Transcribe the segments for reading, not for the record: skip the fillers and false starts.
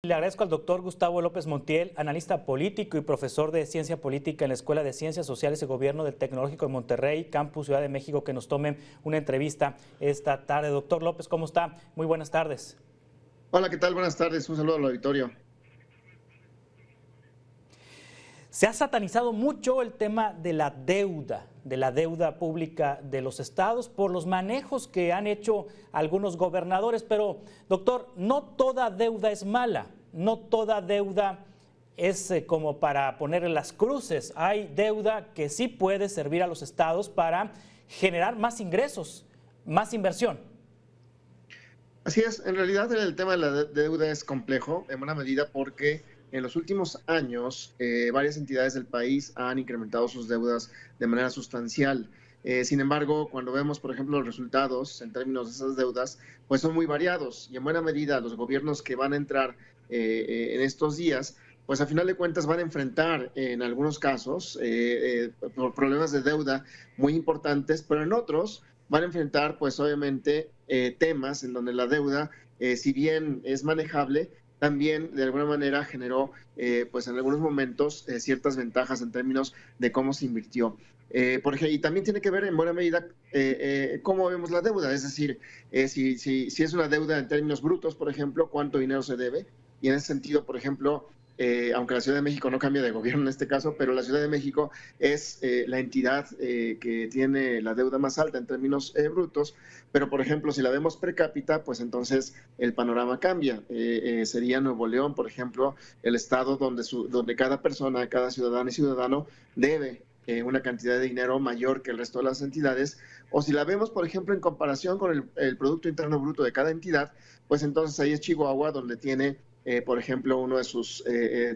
Le agradezco al doctor Gustavo López Montiel, analista político y profesor de Ciencia Política en la Escuela de Ciencias Sociales y Gobierno del Tecnológico de Monterrey, Campus Ciudad de México, que nos tome una entrevista esta tarde. Doctor López, ¿cómo está? Muy buenas tardes. Hola, ¿qué tal? Buenas tardes. Un saludo al auditorio. Se ha satanizado mucho el tema de la deuda pública de los estados por los manejos que han hecho algunos gobernadores, pero doctor, no toda deuda es mala, no toda deuda es como para ponerle las cruces. Hay deuda que sí puede servir a los estados para generar más ingresos, más inversión. Así es, en realidad el tema de la deuda es complejo en buena medida porque en los últimos años varias entidades del país han incrementado sus deudas de manera sustancial. Sin embargo, cuando vemos, por ejemplo, los resultados en términos de esas deudas, pues son muy variados y en buena medida los gobiernos que van a entrar en estos días, pues a final de cuentas van a enfrentar en algunos casos problemas de deuda muy importantes, pero en otros van a enfrentar pues obviamente temas en donde la deuda, si bien es manejable, también de alguna manera generó pues en algunos momentos ciertas ventajas en términos de cómo se invirtió. Por ejemplo, y también tiene que ver en buena medida cómo vemos la deuda, es decir, si es una deuda en términos brutos, por ejemplo, cuánto dinero se debe, y en ese sentido, por ejemplo, aunque la Ciudad de México no cambia de gobierno en este caso, pero la Ciudad de México es la entidad que tiene la deuda más alta en términos brutos, pero por ejemplo, si la vemos per cápita, pues entonces el panorama cambia. Sería Nuevo León, por ejemplo, el estado donde cada persona, cada ciudadana y ciudadano debe una cantidad de dinero mayor que el resto de las entidades, o si la vemos, por ejemplo, en comparación con el Producto Interno Bruto de cada entidad, pues entonces ahí es Chihuahua, donde tiene por ejemplo, uno de sus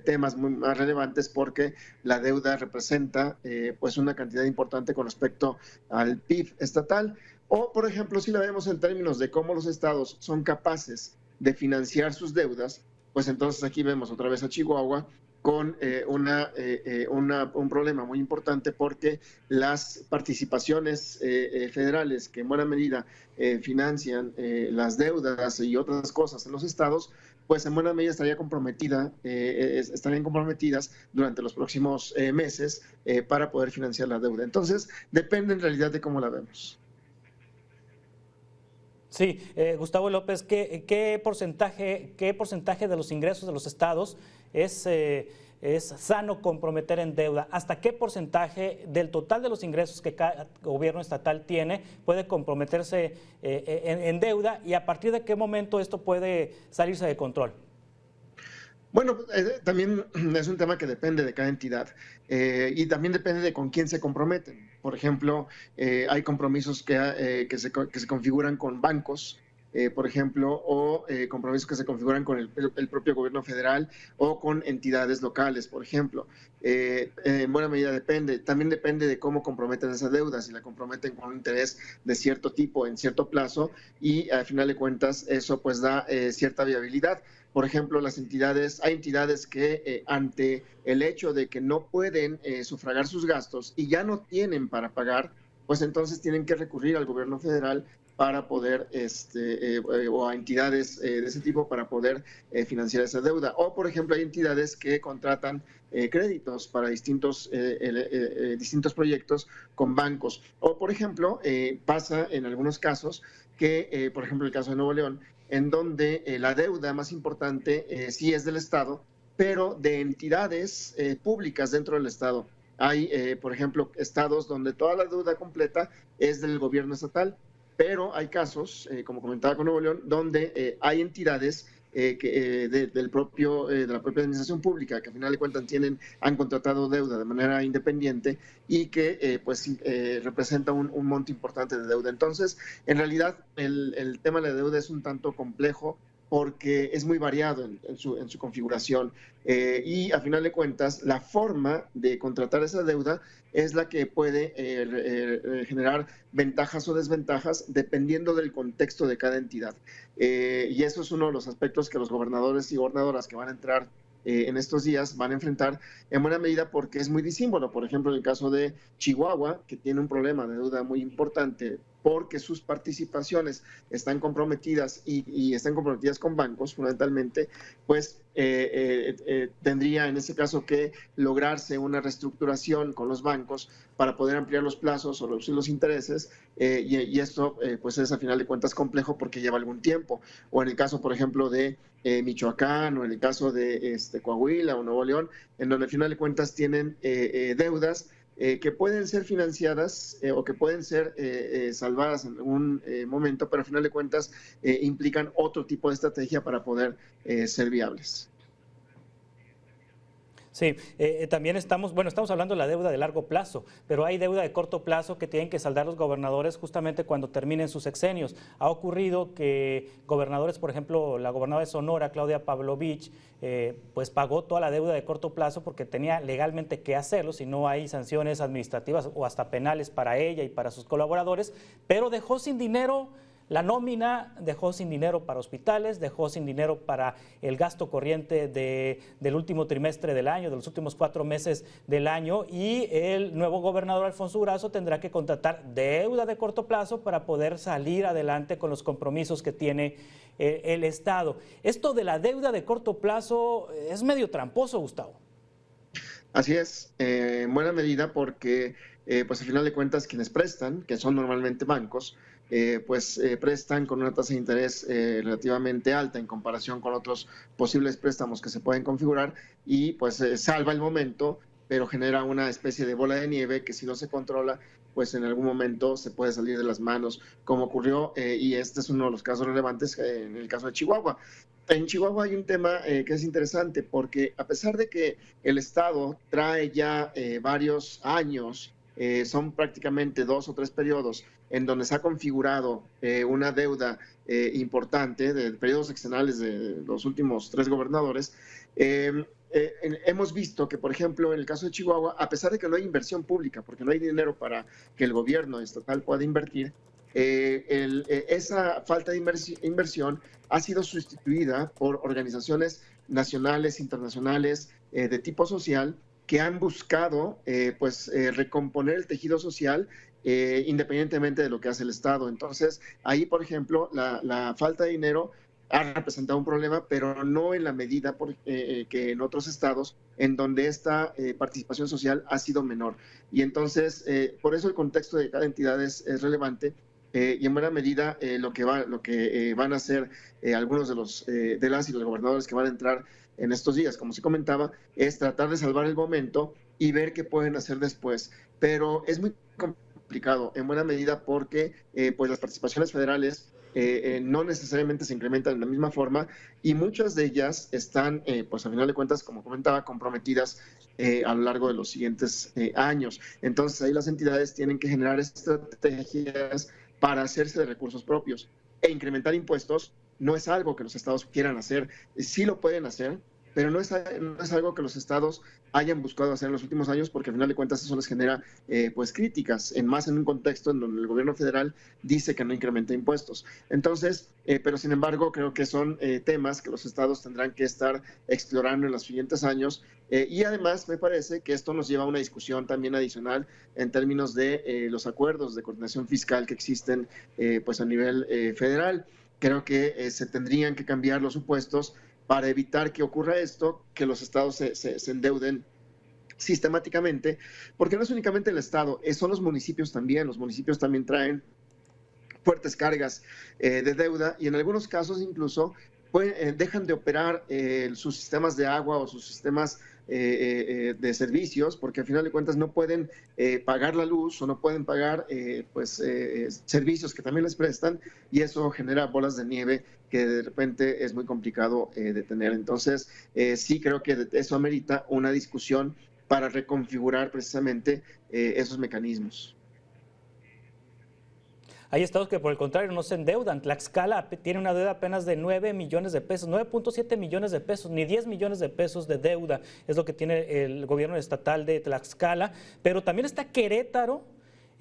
temas más relevantes porque la deuda representa pues una cantidad importante con respecto al PIB estatal. O, por ejemplo, si la vemos en términos de cómo los estados son capaces de financiar sus deudas, pues entonces aquí vemos otra vez a Chihuahua con un problema muy importante porque las participaciones federales que en buena medida financian las deudas y otras cosas en los estados, pues en buena medida estarían comprometidas durante los próximos meses para poder financiar la deuda. Entonces, depende en realidad de cómo la vemos. Sí, Gustavo López, ¿qué porcentaje de los ingresos de los estados es sano comprometer en deuda? ¿Hasta qué porcentaje del total de los ingresos que cada gobierno estatal tiene puede comprometerse en deuda y a partir de qué momento esto puede salirse de control? Bueno, también es un tema que depende de cada entidad y también depende de con quién se comprometen. Por ejemplo, hay compromisos que se configuran con bancos, por ejemplo, o compromisos que se configuran con el propio gobierno federal o con entidades locales, por ejemplo. En buena medida depende. También depende de cómo comprometen esa deuda, si la comprometen con un interés de cierto tipo en cierto plazo y al final de cuentas eso pues da cierta viabilidad. Por ejemplo, hay entidades que ante el hecho de que no pueden sufragar sus gastos y ya no tienen para pagar, pues entonces tienen que recurrir al gobierno federal para poder, o a entidades de ese tipo para poder financiar esa deuda. O, por ejemplo, hay entidades que contratan créditos para distintos proyectos con bancos. O, por ejemplo, pasa en algunos casos que, por ejemplo, el caso de Nuevo León, en donde la deuda más importante sí es del Estado, pero de entidades públicas dentro del Estado. Hay, por ejemplo, estados donde toda la deuda completa es del gobierno estatal, pero hay casos, como comentaba con Nuevo León, donde hay entidades de la propia administración pública, que al final de cuentas han contratado deuda de manera independiente y que representa un monto importante de deuda. Entonces, en realidad, el tema de la deuda es un tanto complejo porque es muy variado en su configuración y a final de cuentas la forma de contratar esa deuda es la que puede generar ventajas o desventajas dependiendo del contexto de cada entidad. Y eso es uno de los aspectos que los gobernadores y gobernadoras que van a entrar en estos días van a enfrentar en buena medida porque es muy disímbolo. Por ejemplo, en el caso de Chihuahua, que tiene un problema de deuda muy importante porque sus participaciones están comprometidas y están comprometidas con bancos, fundamentalmente, pues tendría en ese caso que lograrse una reestructuración con los bancos para poder ampliar los plazos o reducir los intereses, y esto pues es a final de cuentas complejo porque lleva algún tiempo. O en el caso, por ejemplo, de Michoacán, o en el caso de Coahuila o Nuevo León, en donde al final de cuentas tienen deudas que pueden ser financiadas o que pueden ser salvadas en algún momento, pero al final de cuentas implican otro tipo de estrategia para poder ser viables. Sí, también estamos hablando de la deuda de largo plazo, pero hay deuda de corto plazo que tienen que saldar los gobernadores justamente cuando terminen sus sexenios. Ha ocurrido que gobernadores, por ejemplo, la gobernadora de Sonora, Claudia Pavlovich, pues pagó toda la deuda de corto plazo porque tenía legalmente que hacerlo, si no hay sanciones administrativas o hasta penales para ella y para sus colaboradores, pero dejó sin dinero la nómina, dejó sin dinero para hospitales, dejó sin dinero para el gasto corriente del último trimestre del año, de los últimos 4 meses del año, y el nuevo gobernador Alfonso Durazo tendrá que contratar deuda de corto plazo para poder salir adelante con los compromisos que tiene el Estado. Esto de la deuda de corto plazo es medio tramposo, Gustavo. Así es, en buena medida porque pues al final de cuentas quienes prestan, que son normalmente bancos, prestan con una tasa de interés relativamente alta en comparación con otros posibles préstamos que se pueden configurar, y pues salva el momento, pero genera una especie de bola de nieve que si no se controla, pues en algún momento se puede salir de las manos, como ocurrió, y este es uno de los casos relevantes en el caso de Chihuahua. En Chihuahua hay un tema que es interesante, porque a pesar de que el Estado trae ya varios años, son prácticamente 2 o 3 periodos en donde se ha configurado una deuda importante de periodos sexenales de los últimos 3 gobernadores, hemos visto que, por ejemplo, en el caso de Chihuahua, a pesar de que no hay inversión pública, porque no hay dinero para que el gobierno estatal pueda invertir, esa falta de inversión ha sido sustituida por organizaciones nacionales, internacionales, de tipo social, que han buscado recomponer el tejido social independientemente de lo que hace el Estado. Entonces, ahí, por ejemplo, la falta de dinero ha representado un problema, pero no en la medida que en otros estados, en donde esta participación social ha sido menor. Y entonces, por eso el contexto de cada entidad es relevante. Y en buena medida lo que van a hacer algunos de las y los gobernadores que van a entrar en estos días, como se comentaba, es tratar de salvar el momento y ver qué pueden hacer después. Pero es muy complicado en buena medida porque pues las participaciones federales no necesariamente se incrementan de la misma forma, y muchas de ellas están, pues a final de cuentas, como comentaba, comprometidas a lo largo de los siguientes años. Entonces ahí las entidades tienen que generar estrategias para hacerse de recursos propios, e incrementar impuestos no es algo que los estados quieran hacer. Sí lo pueden hacer, pero no es algo que los estados hayan buscado hacer en los últimos años, porque al final de cuentas eso les genera pues críticas, más en un contexto en donde el gobierno federal dice que no incrementa impuestos. Entonces, pero sin embargo creo que son temas que los estados tendrán que estar explorando en los siguientes años, y además me parece que esto nos lleva a una discusión también adicional en términos de los acuerdos de coordinación fiscal que existen pues a nivel federal. Creo que se tendrían que cambiar los supuestos para evitar que ocurra esto, que los estados se endeuden sistemáticamente, porque no es únicamente el estado, son los municipios también traen fuertes cargas de deuda, y en algunos casos incluso dejan de operar sus sistemas de agua o sus sistemas de servicios, porque al final de cuentas no pueden pagar la luz o no pueden pagar servicios que también les prestan, y eso genera bolas de nieve que de repente es muy complicado de tener. Entonces, sí creo que eso amerita una discusión para reconfigurar precisamente esos mecanismos. Hay estados que por el contrario no se endeudan. Tlaxcala tiene una deuda apenas de 9 millones de pesos, 9.7 millones de pesos, ni 10 millones de pesos de deuda es lo que tiene el gobierno estatal de Tlaxcala. Pero también está Querétaro,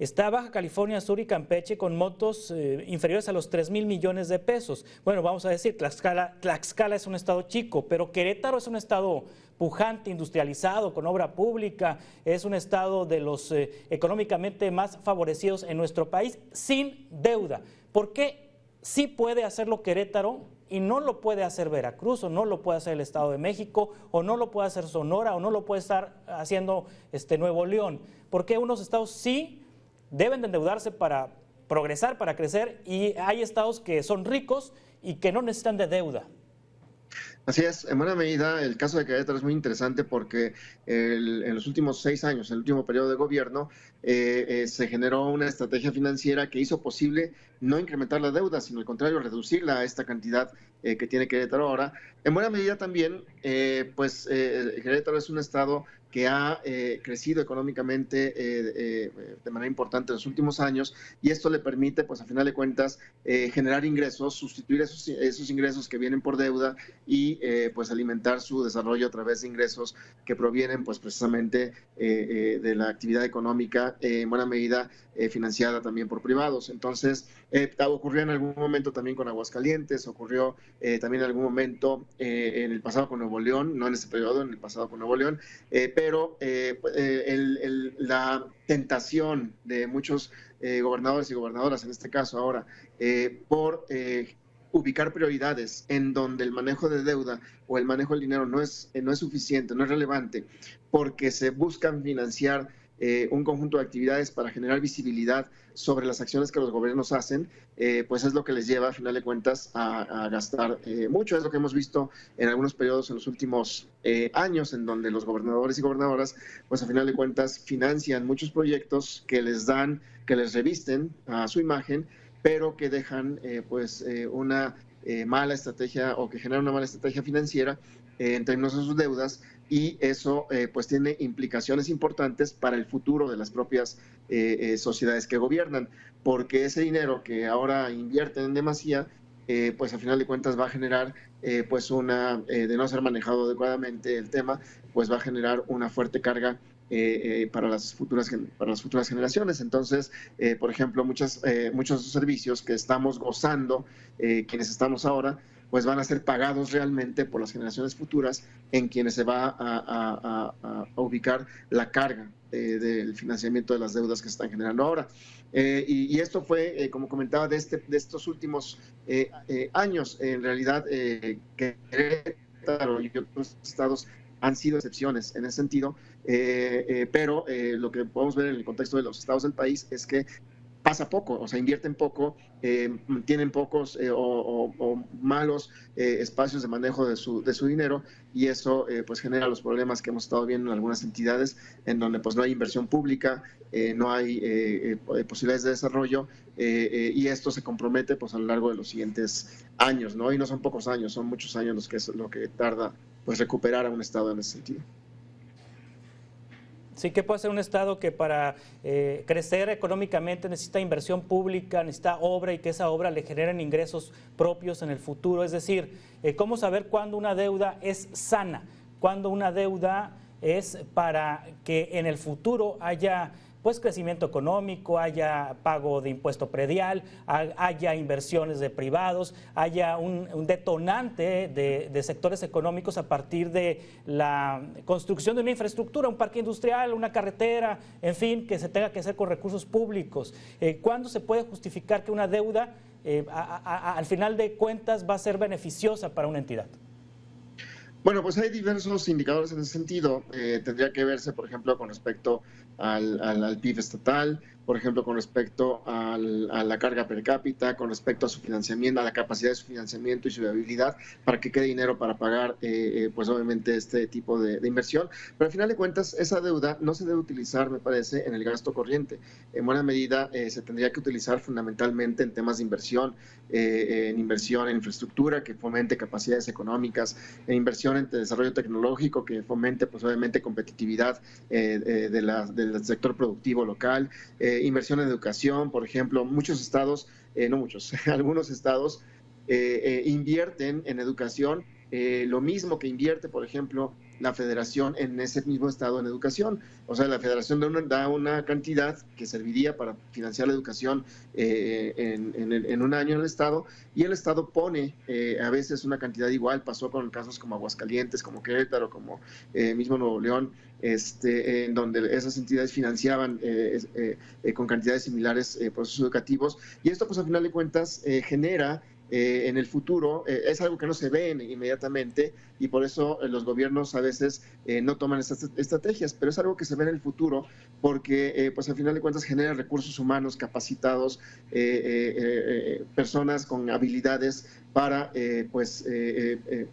está Baja California Sur y Campeche con montos inferiores a los 3,000 millones de pesos. Bueno, vamos a decir, Tlaxcala es un estado chico, pero Querétaro es un estado pujante, industrializado, con obra pública, es un estado de los económicamente más favorecidos en nuestro país, sin deuda. ¿Por qué sí puede hacerlo Querétaro y no lo puede hacer Veracruz, o no lo puede hacer el Estado de México, o no lo puede hacer Sonora, o no lo puede estar haciendo Nuevo León? ¿Por qué unos estados sí deben de endeudarse para progresar, para crecer, y hay estados que son ricos y que no necesitan de deuda? Así es, en buena medida el caso de Querétaro es muy interesante porque en los últimos 6 años, en el último periodo de gobierno, se generó una estrategia financiera que hizo posible no incrementar la deuda, sino al contrario, reducirla a esta cantidad que tiene Querétaro ahora. En buena medida también, Querétaro es un estado que ha crecido económicamente de manera importante en los últimos años, y esto le permite, pues a final de cuentas, generar ingresos, sustituir esos ingresos que vienen por deuda y pues alimentar su desarrollo a través de ingresos que provienen pues precisamente de la actividad económica, en buena medida financiada también por privados. Entonces, ocurrió en algún momento también con Aguascalientes, ocurrió también en algún momento en el pasado con Nuevo León, no en este periodo, en el pasado con Nuevo León, pero la tentación de muchos gobernadores y gobernadoras, en este caso ahora, por ubicar prioridades en donde el manejo de deuda o el manejo del dinero no es suficiente, no es relevante, porque se buscan financiar un conjunto de actividades para generar visibilidad sobre las acciones que los gobiernos hacen, pues es lo que les lleva, a final de cuentas, a gastar mucho. Es lo que hemos visto en algunos periodos en los últimos años, en donde los gobernadores y gobernadoras, pues a final de cuentas, financian muchos proyectos que les revisten a su imagen, pero que dejan una mala estrategia, o que generan una mala estrategia financiera en términos de sus deudas, y eso pues tiene implicaciones importantes para el futuro de las propias sociedades que gobiernan, porque ese dinero que ahora invierten en demasía, pues a final de cuentas va a generar de no ser manejado adecuadamente el tema, pues va a generar una fuerte carga para las futuras generaciones. Entonces, por ejemplo, muchos servicios que estamos gozando, quienes estamos ahora, pues van a ser pagados realmente por las generaciones futuras, en quienes se va a ubicar la carga del financiamiento de las deudas que se están generando ahora. Y esto fue, como comentaba, de estos últimos años. En realidad, Querétaro y otros estados han sido excepciones en ese sentido, pero lo que podemos ver en el contexto de los estados del país es que pasa poco, o sea, invierten poco, tienen pocos o malos espacios de manejo de su dinero, y eso pues genera los problemas que hemos estado viendo en algunas entidades, en donde pues no hay inversión pública, no hay posibilidades de desarrollo, y esto se compromete pues a lo largo de los siguientes años, ¿no? Y no son pocos años, son muchos años lo que tarda pues recuperar a un estado en ese sentido. Sí, que puede ser un estado que para crecer económicamente necesita inversión pública, necesita obra, y que esa obra le generen ingresos propios en el futuro. Es decir, ¿cómo saber cuándo una deuda es sana? Cuándo una deuda es para que en el futuro haya pues crecimiento económico, haya pago de impuesto predial, haya inversiones de privados, haya un detonante de sectores económicos a partir de la construcción de una infraestructura, un parque industrial, una carretera, en fin, que se tenga que hacer con recursos públicos. ¿Cuándo se puede justificar que una deuda al final de cuentas va a ser beneficiosa para una entidad? Bueno, pues hay diversos indicadores en ese sentido. Tendría que verse, por ejemplo, con respecto al PIB estatal, por ejemplo, con respecto a la carga per cápita, con respecto a su financiamiento, a la capacidad de su financiamiento y su viabilidad, para que quede dinero para pagar, pues obviamente, este tipo de inversión. Pero al final de cuentas, esa deuda no se debe utilizar, me parece, en el gasto corriente. En buena medida, se tendría que utilizar fundamentalmente en temas de inversión, en infraestructura que fomente capacidades económicas, en inversión en desarrollo tecnológico que fomente, pues obviamente, competitividad del sector productivo local, inversión en educación, por ejemplo. Muchos estados, no muchos, algunos estados invierten en educación lo mismo que invierte, por ejemplo, la federación en ese mismo estado en educación. O sea, la federación da una cantidad que serviría para financiar la educación en un año en el estado, y el estado pone a veces una cantidad igual. Pasó con casos como Aguascalientes, como Querétaro, como mismo Nuevo León, en donde esas entidades financiaban con cantidades similares procesos educativos, y esto pues a final de cuentas genera en el futuro, es algo que no se ve inmediatamente, y por eso los gobiernos a veces no toman estas estrategias, pero es algo que se ve en el futuro, porque pues al final de cuentas genera recursos humanos capacitados, personas con habilidades para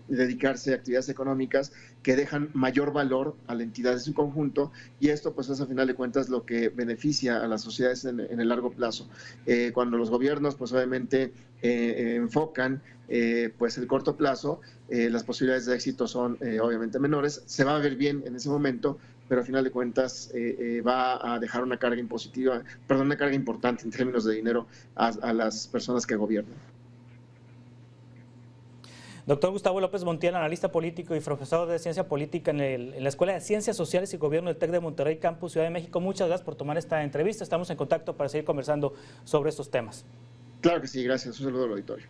dedicarse a actividades económicas que dejan mayor valor a la entidad en su conjunto, y esto pues es a final de cuentas lo que beneficia a las sociedades en el largo plazo. Cuando los gobiernos pues obviamente enfocan pues el corto plazo, las posibilidades de éxito son obviamente menores. Se va a ver bien en ese momento, pero al final de cuentas va a dejar una carga impositiva, perdón, una carga importante en términos de dinero a las personas que gobiernan. Doctor Gustavo López Montiel, analista político y profesor de Ciencia Política en la Escuela de Ciencias Sociales y Gobierno del TEC de Monterrey, Campus Ciudad de México. Muchas gracias por tomar esta entrevista. Estamos en contacto para seguir conversando sobre estos temas. Claro que sí, gracias. Un saludo al auditorio.